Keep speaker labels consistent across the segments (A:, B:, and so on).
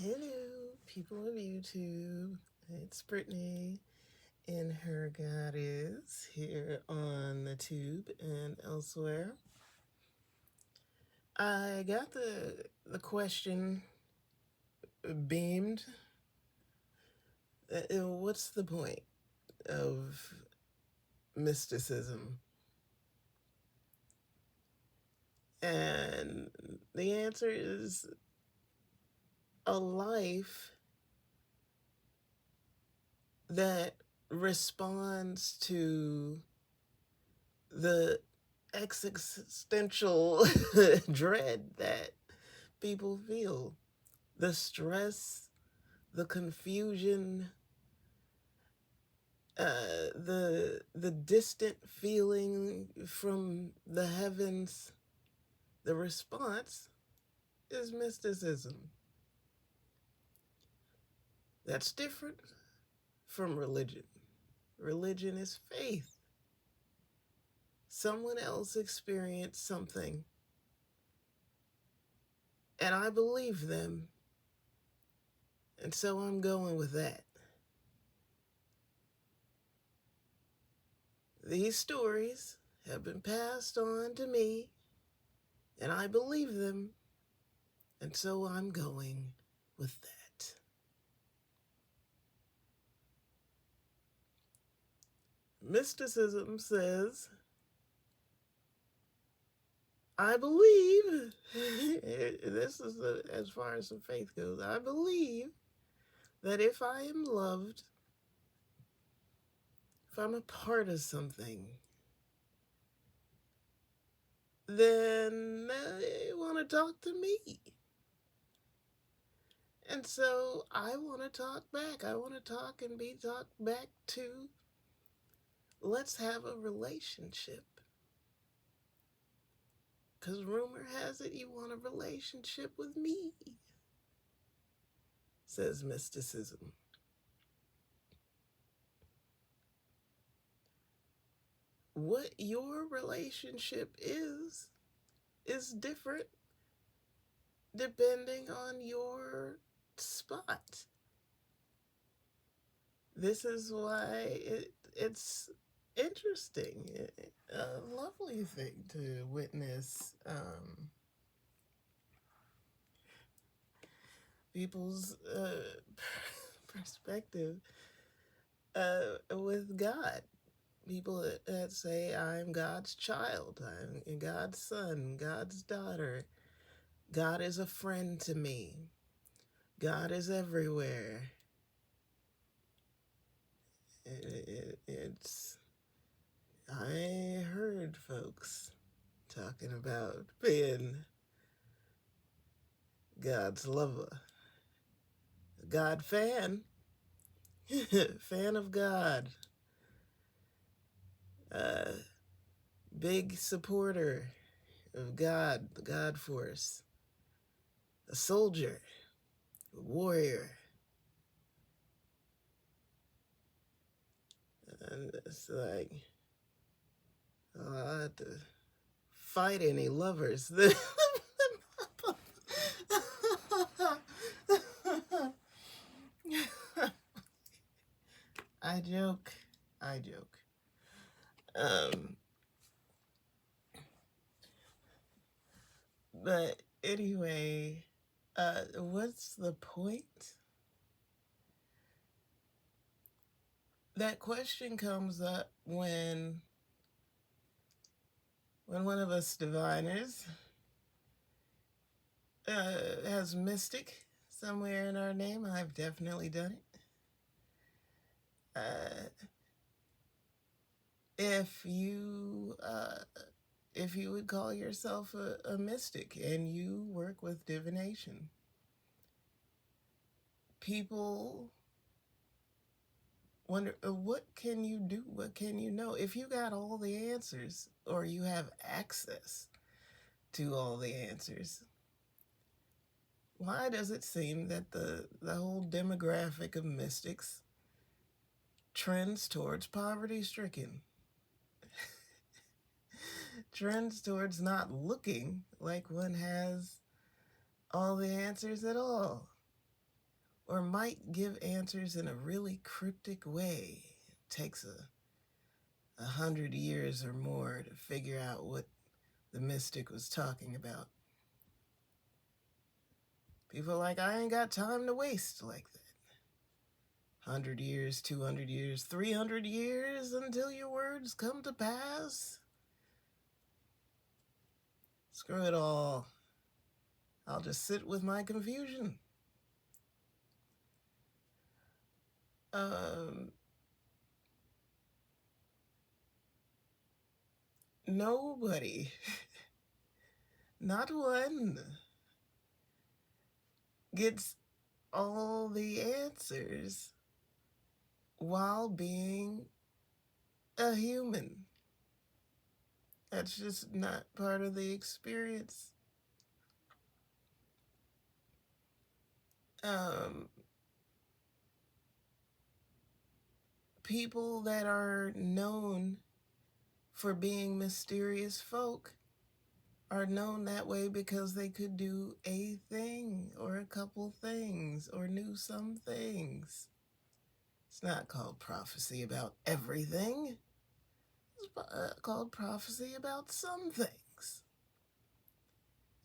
A: Hello, people of YouTube. It's Brittany and her goddess here on the tube and elsewhere. I got the question beamed. What's the point of mysticism? And the answer is a life that responds to the existential dread that people feel, the stress, the confusion, the distant feeling from the heavens. The response is mysticism. That's different from religion. Religion is faith. Someone else experienced something, and I believe them, and so I'm going with that. These stories have been passed on to me, and I believe them, and so I'm going with that. Mysticism says, I believe, this is as far as the faith goes, I believe that if I am loved, if I'm a part of something, then they want to talk to me. And so I want to talk back. I want to talk and be talked back to. Let's have a relationship. Because rumor has it you want a relationship with me, says mysticism. What your relationship is different depending on your spot. This is why it's interesting, a lovely thing to witness people's perspective with God. People that say, I'm God's child, I'm God's son, God's daughter. God is a friend to me. God is everywhere. It's, I heard folks talking about being God's lover, God fan, fan of God, big supporter of God, the God force, a soldier, a warrior. And it's like, I had to fight any lovers. I joke. But anyway, what's the point? That question comes up when one of us diviners has mystic somewhere in our name. I've definitely done it. If you would call yourself a mystic and you work with divination, people wonder, what can you do? What can you know? If you got all the answers, or you have access to all the answers, why does it seem that the whole demographic of mystics trends towards poverty-stricken? Trends towards not looking like one has all the answers at all? or might give answers in a really cryptic way. It takes 100 years or more to figure out what the mystic was talking about. People are like, I ain't got time to waste like that. 100 years, 200 years, 300 years until your words come to pass? Screw it all. I'll just sit with my confusion. Nobody, not one, gets all the answers while being a human. That's just not part of the experience. People that are known for being mysterious folk are known that way because they could do a thing or a couple things or knew some things. It's not called prophecy about everything. It's called prophecy about some things.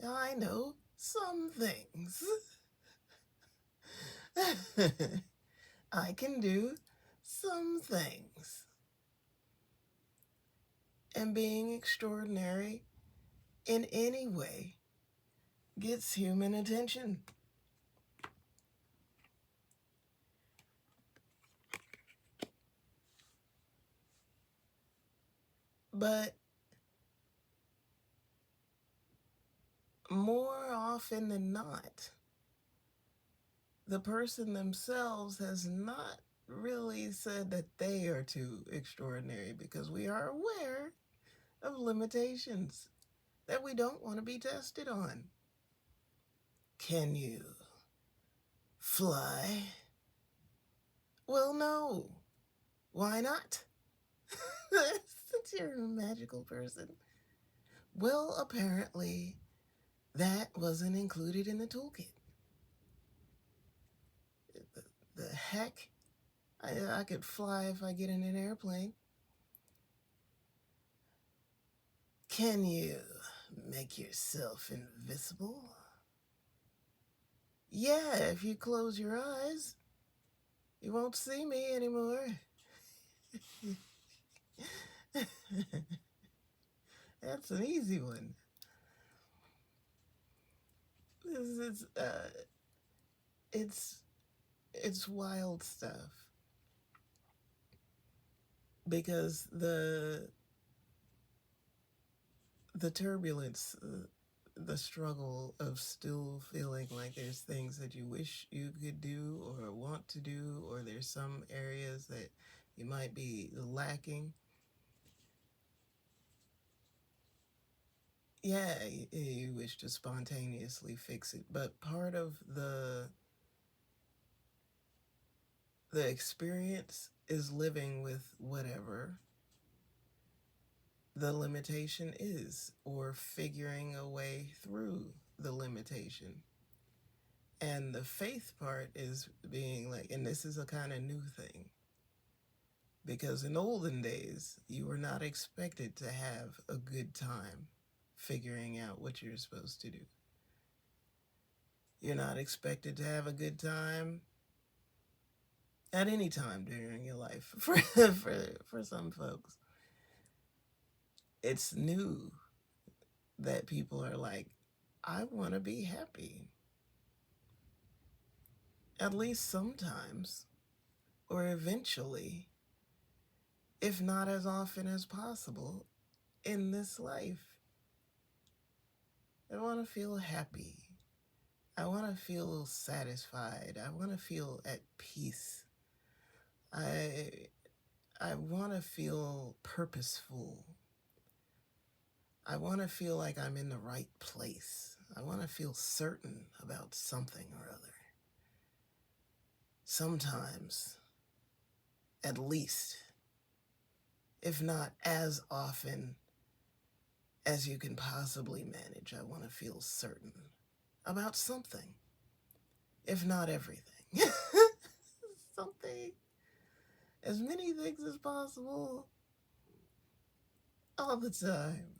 A: I know some things. I can do some things. And being extraordinary in any way gets human attention. But more often than not, the person themselves has not really said that they are too extraordinary, because we are aware of limitations that we don't want to be tested on. Can you fly? Well, no. Why not? Since you're a magical person. Well, apparently that wasn't included in the toolkit. The heck? I could fly if I get in an airplane. Can you make yourself invisible? Yeah, if you close your eyes, you won't see me anymore. That's an easy one. This is, it's wild stuff. Because the turbulence, the struggle of still feeling like there's things that you wish you could do or want to do, or there's some areas that you might be lacking. Yeah, you wish to spontaneously fix it, but part of the experience is living with whatever the limitation is, or figuring a way through the limitation. And the faith part is being like, and this is a kind of new thing, because in olden days, you were not expected to have a good time figuring out what you're supposed to do. You're not expected to have a good time at any time during your life. For some folks, it's new that people are like, I want to be happy. At least sometimes, or eventually, if not as often as possible in this life. I want to feel happy. I want to feel satisfied. I want to feel at peace. I want to feel purposeful. I want to feel like I'm in the right place. I want to feel certain about something or other. Sometimes, at least, if not as often as you can possibly manage, I want to feel certain about something, if not everything. Something, as many things as possible, all the time.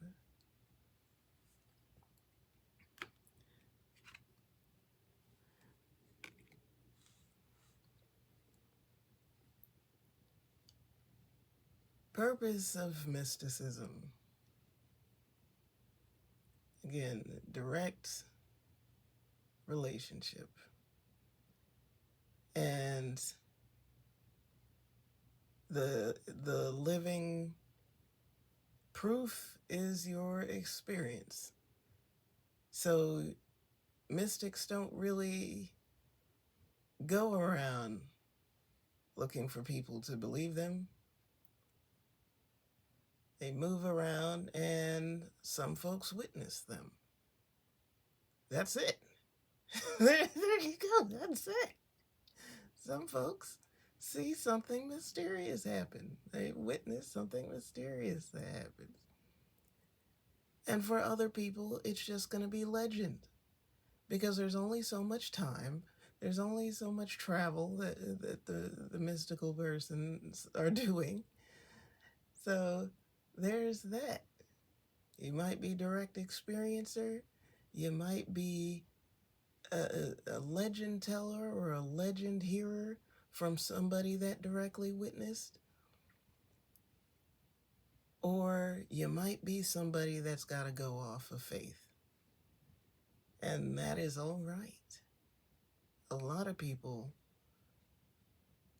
A: Purpose of mysticism. Again, direct relationship. And the living proof is your experience. So mystics don't really go around looking for people to believe them. They move around and some folks witness them. That's it. There you go. That's it. Some folks see something mysterious happen. They witness something mysterious that happens. And for other people, it's just going to be legend because there's only so much time. There's only so much travel that the mystical persons are doing. So there's that. You might be direct experiencer. You might be a legend teller or a legend hearer from somebody that directly witnessed. Or you might be somebody that's got to go off of faith. And that is all right. A lot of people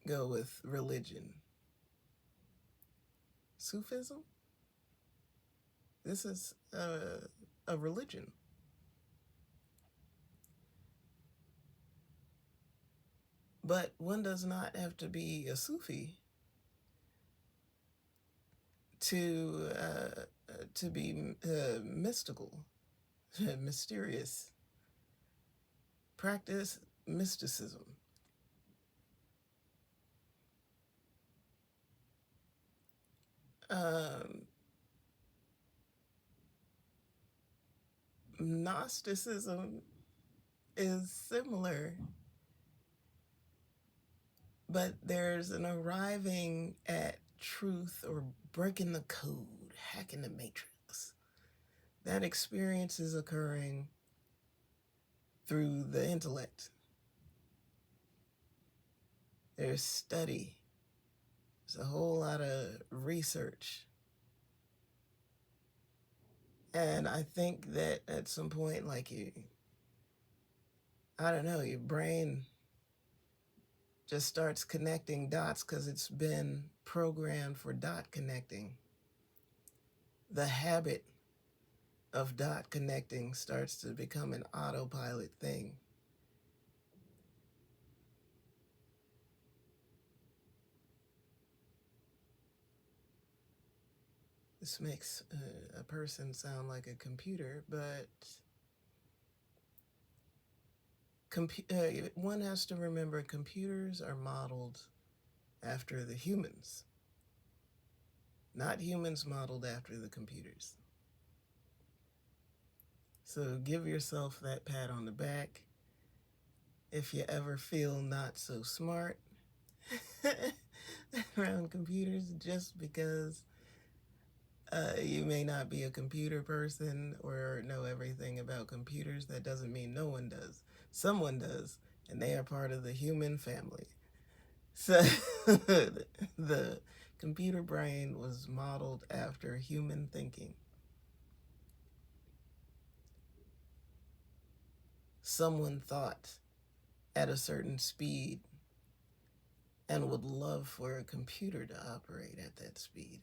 A: go with religion. Sufism? This is a religion. But one does not have to be a Sufi to be mystical, mysterious. Practice mysticism. Gnosticism is similar, but there's an arriving at truth or breaking the code, hacking the matrix. That experience is occurring through the intellect. There's study. There's a whole lot of research. And I think that at some point, like I don't know, your brain just starts connecting dots because it's been programmed for dot connecting. The habit of dot connecting starts to become an autopilot thing. This makes a person sound like a computer, but one has to remember computers are modeled after the humans, not humans modeled after the computers. So give yourself that pat on the back. If you ever feel not so smart around computers, just because you may not be a computer person or know everything about computers, that doesn't mean no one does. Someone does, and they are part of the human family. So the computer brain was modeled after human thinking. Someone thought at a certain speed and would love for a computer to operate at that speed.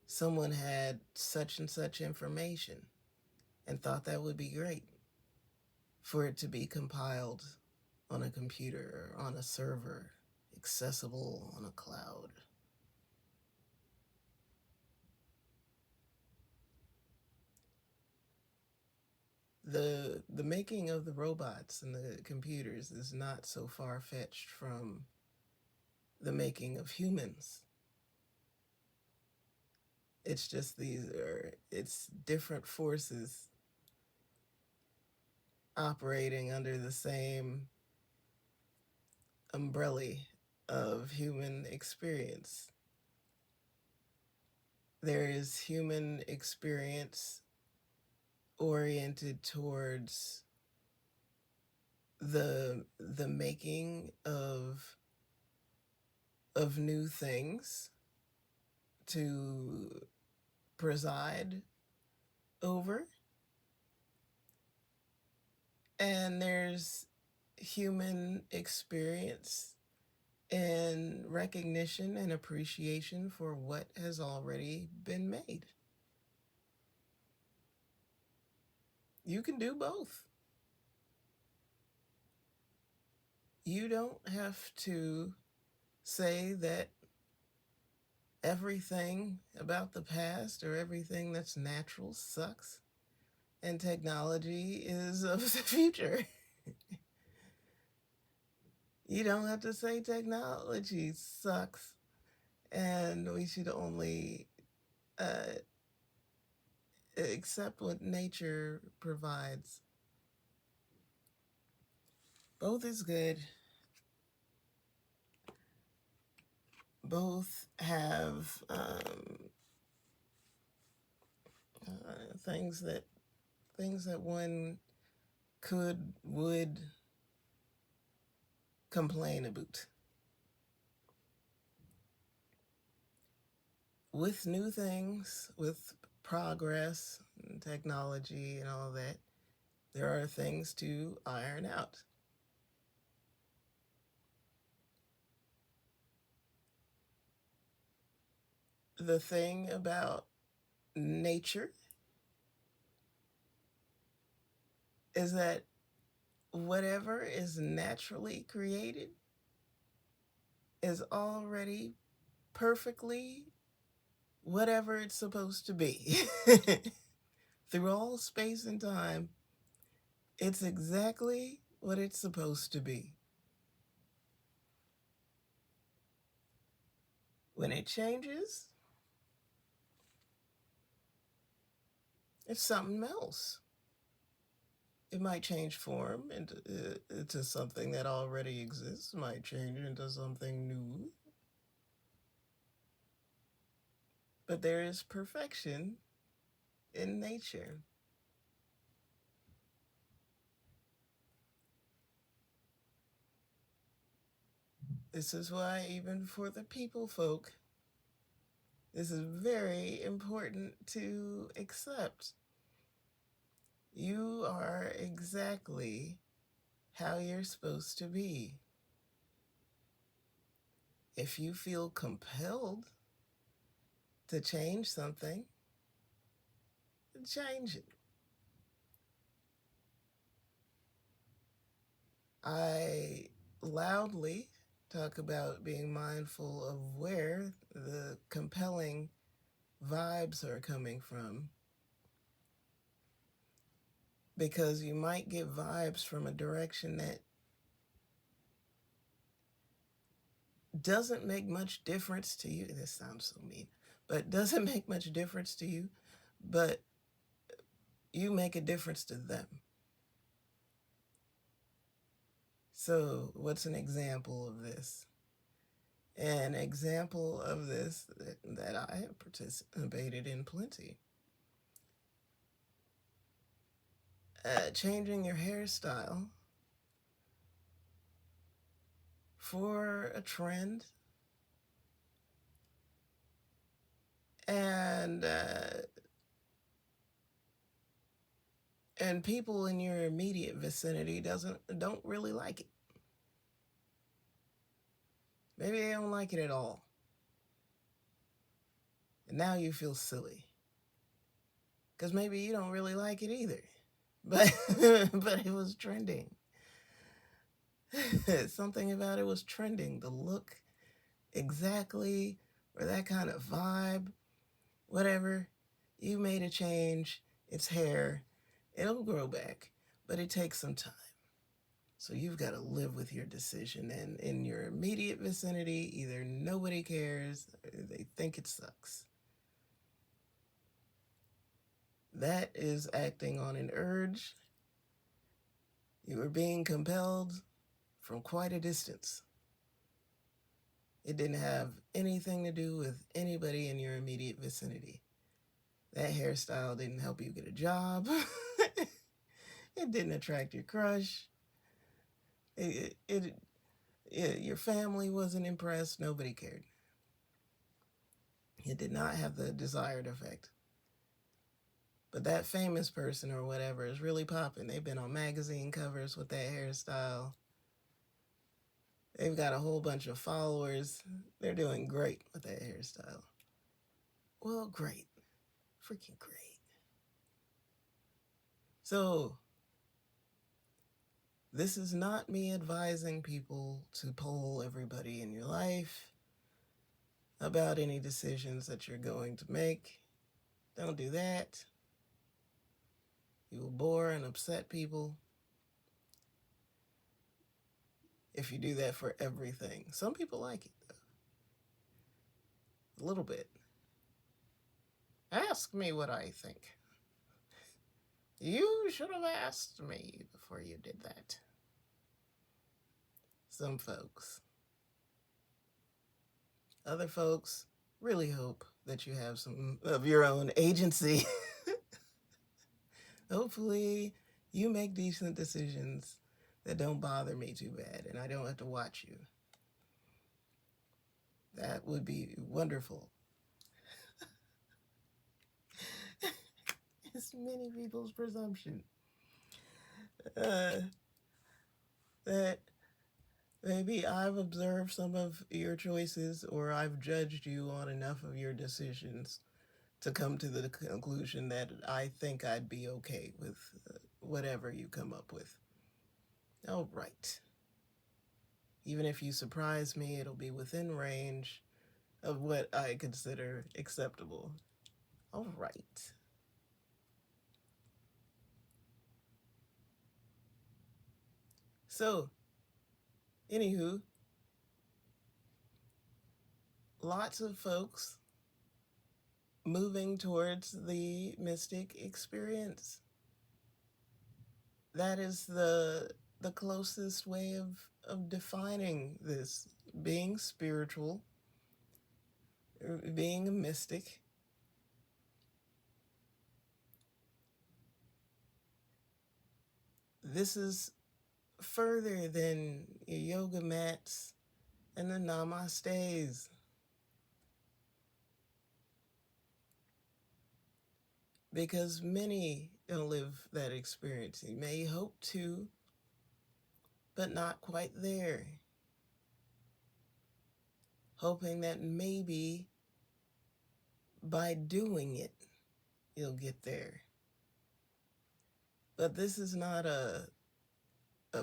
A: Someone had such and such information and thought that would be great for it to be compiled on a computer or on a server, accessible on a cloud. The making of the robots and the computers is not so far-fetched from the making of humans. It's just it's different forces operating under the same umbrella of human experience. There is human experience oriented towards the making of new things to preside over, and there's human experience and recognition and appreciation for what has already been made. You can do both. You don't have to say that everything about the past or everything that's natural sucks and technology is of the future. You don't have to say technology sucks and we should only uh, accept what nature provides. Both is good. Both have things that one would complain about. With new things, with progress and technology and all that, there are things to iron out. The thing about nature is that whatever is naturally created is already perfectly whatever it's supposed to be. Through all space and time, it's exactly what it's supposed to be. When it changes, it's something else. It might change form into something that already exists, might change into something new. But there is perfection in nature. This is why, even for the people folk, this is very important to accept. You are exactly how you're supposed to be. If you feel compelled to change something, change it. I loudly talk about being mindful of where the compelling vibes are coming from, because you might get vibes from a direction that doesn't make much difference to you. This sounds so mean, but doesn't make much difference to you, but you make a difference to them. So what's an example of this? An example of this that I have participated in plenty. Changing your hairstyle for a trend, and people in your immediate vicinity don't really like it. Maybe they don't like it at all. And now you feel silly, because maybe you don't really like it either, but but it was trending. Something about it was trending. The look, exactly, or that kind of vibe, whatever. You made a change. It's hair. It'll grow back, but it takes some time. So you've got to live with your decision. And in your immediate vicinity, either nobody cares or they think it sucks. That is acting on an urge You were being compelled from quite a distance. It didn't have anything to do with anybody in your immediate vicinity. That hairstyle didn't help you get a job. It didn't attract your crush. Your family wasn't impressed. Nobody cared. It did not have the desired effect. But that famous person or whatever is really popping. They've been on magazine covers with that hairstyle. They've got a whole bunch of followers. They're doing great with that hairstyle. Well, great. Freaking great. So, this is not me advising people to poll everybody in your life about any decisions that you're going to make. Don't do that. You will bore and upset people if you do that for everything. Some people like it, though. A little bit. Ask me what I think. You should have asked me before you did that. Some folks. Other folks really hope that you have some of your own agency. Hopefully, you make decent decisions that don't bother me too bad and I don't have to watch you. That would be wonderful. It's many people's presumption that maybe I've observed some of your choices or I've judged you on enough of your decisions to come to the conclusion that I think I'd be okay with whatever you come up with. All right. Even if you surprise me, it'll be within range of what I consider acceptable. All right. So, anywho, lots of folks moving towards the mystic experience. That is the closest way of defining this. Being spiritual, being a mystic. This is further than yoga mats and the namastes. Because many don't live that experience. You may hope to, but not quite there. Hoping that maybe by doing it, you'll get there. But this is not a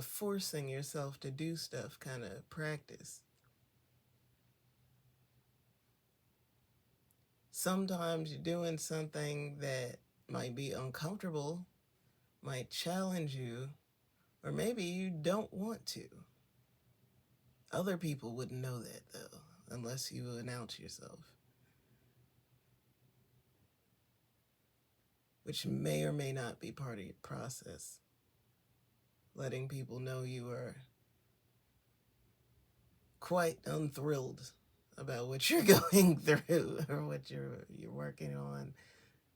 A: forcing yourself to do stuff kind of practice. Sometimes you're doing something that might be uncomfortable, might challenge you, or maybe you don't want to. Other people wouldn't know that, though, unless you announce yourself. Which may or may not be part of your process. Letting people know you are quite unthrilled about what you're going through or what you're working on,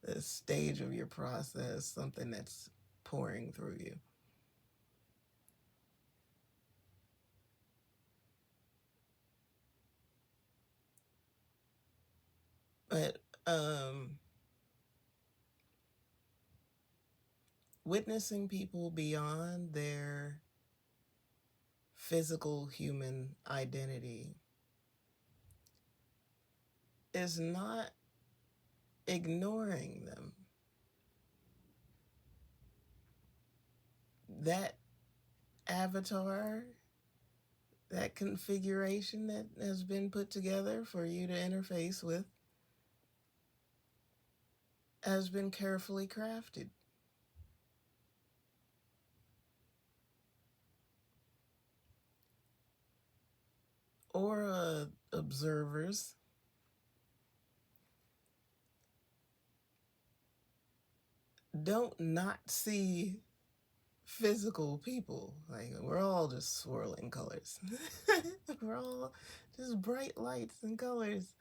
A: the stage of your process, something that's pouring through you. But witnessing people beyond their physical human identity is not ignoring them. That avatar, that configuration that has been put together for you to interface with, has been carefully crafted. Or observers don't not see physical people. Like, we're all just swirling colors. We're all just bright lights and colors.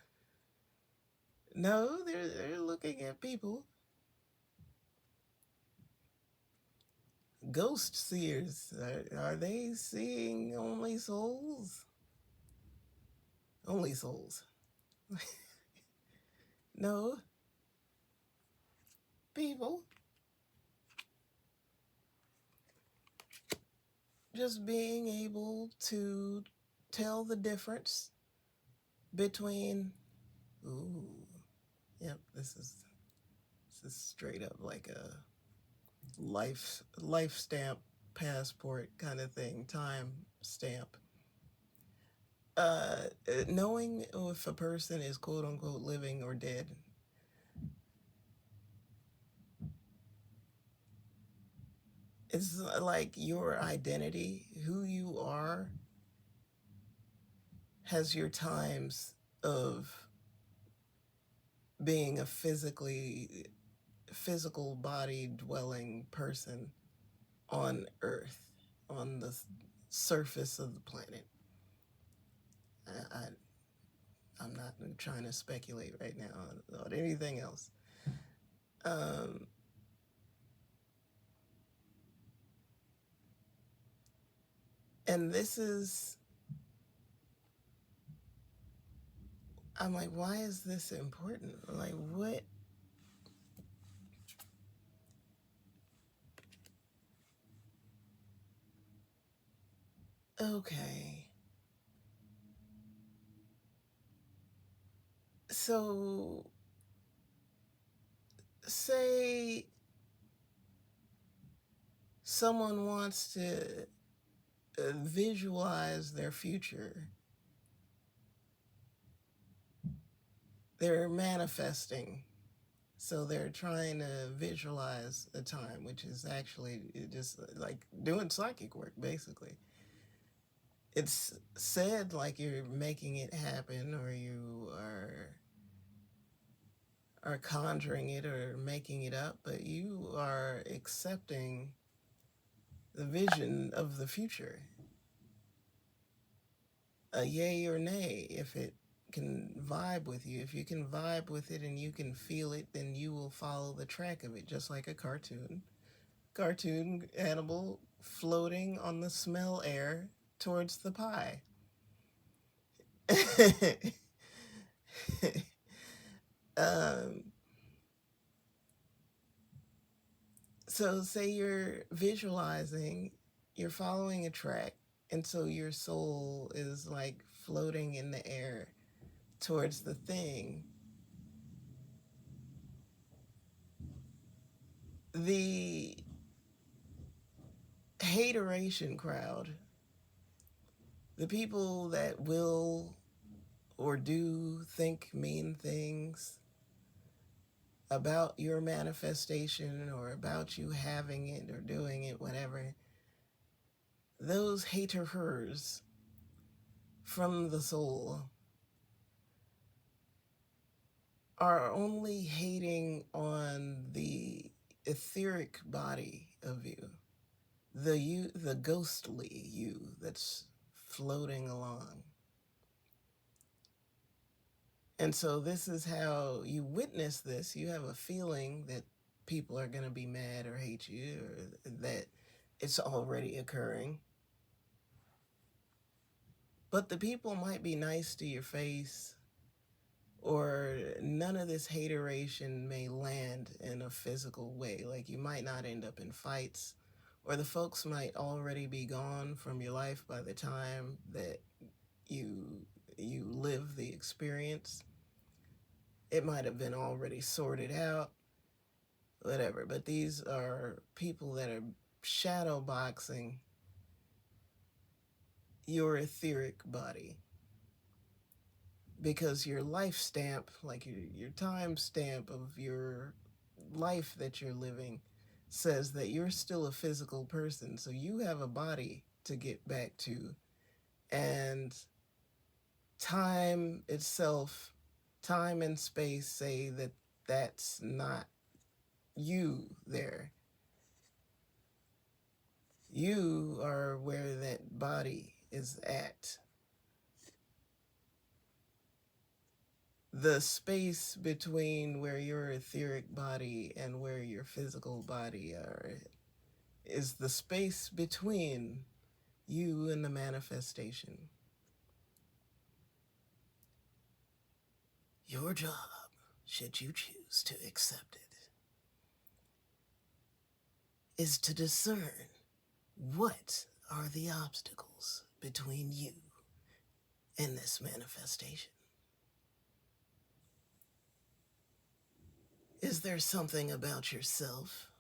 A: No, they're looking at people. Ghost seers. Are they seeing only souls? Only souls. No, people. Just being able to tell the difference between, ooh, yep, this is straight up like a life stamp passport kind of thing, time stamp. Knowing if a person is quote unquote living or dead. It's like your identity, who you are, has your times of being a physical body dwelling person on Earth, on the surface of the planet. I, I I'm not trying to speculate right now on anything else. Um, and this is, I'm like, why is this important? Like, what? Okay. So, say someone wants to visualize their future, they're manifesting. So they're trying to visualize a time, which is actually just like doing psychic work, basically. It's said like you're making it happen, or you are conjuring it or making it up, but you are accepting the vision of the future. A yay or nay, if it can vibe with you. If you can vibe with it and you can feel it, then you will follow the track of it, just like a cartoon. Cartoon animal floating on the smell air towards the pie. um, so, say you're visualizing, you're following a track, and so your soul is like floating in the air towards the thing. The hateration crowd, the people that will or do think mean things about your manifestation or about you having it or doing it, whatever, those haters from the soul are only hating on the etheric body of you, the ghostly you that's floating along. And so this is how you witness this. You have a feeling that people are going to be mad or hate you, or that it's already occurring. But the people might be nice to your face, or none of this hateration may land in a physical way. Like, you might not end up in fights, or the folks might already be gone from your life by the time that you you live the experience. It might have been already sorted out, whatever. But these are people that are shadow boxing your etheric body, because your life stamp, like your time stamp of your life that you're living, says that you're still a physical person. So you have a body to get back to. And time itself, time and space say that that's not you there. You are where that body is at. The space between where your etheric body and where your physical body are is the space between you and the manifestation. Your job, should you choose to accept it, is to discern what are the obstacles between you and this manifestation. Is there something about yourself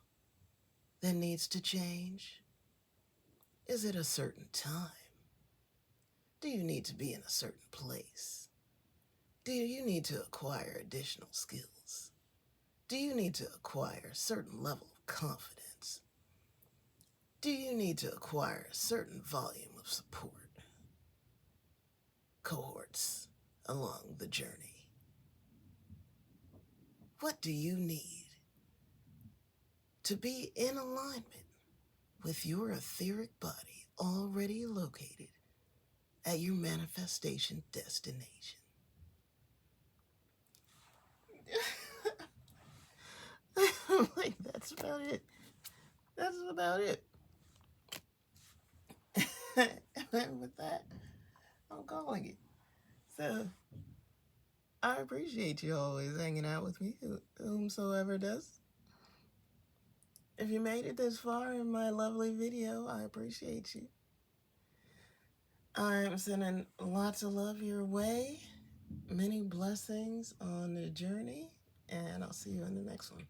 A: that needs to change? Is it a certain time? Do you need to be in a certain place? Do you need to acquire additional skills? Do you need to acquire a certain level of confidence? Do you need to acquire a certain volume of support? Cohorts along the journey. What do you need to be in alignment with your etheric body already located at your manifestation destination? Like, that's about it. That's about it. And with that, I'm calling it. So, I appreciate you always hanging out with me, whomsoever does. If you made it this far in my lovely video, I appreciate you. I'm sending lots of love your way, many blessings on the journey, and I'll see you in the next one.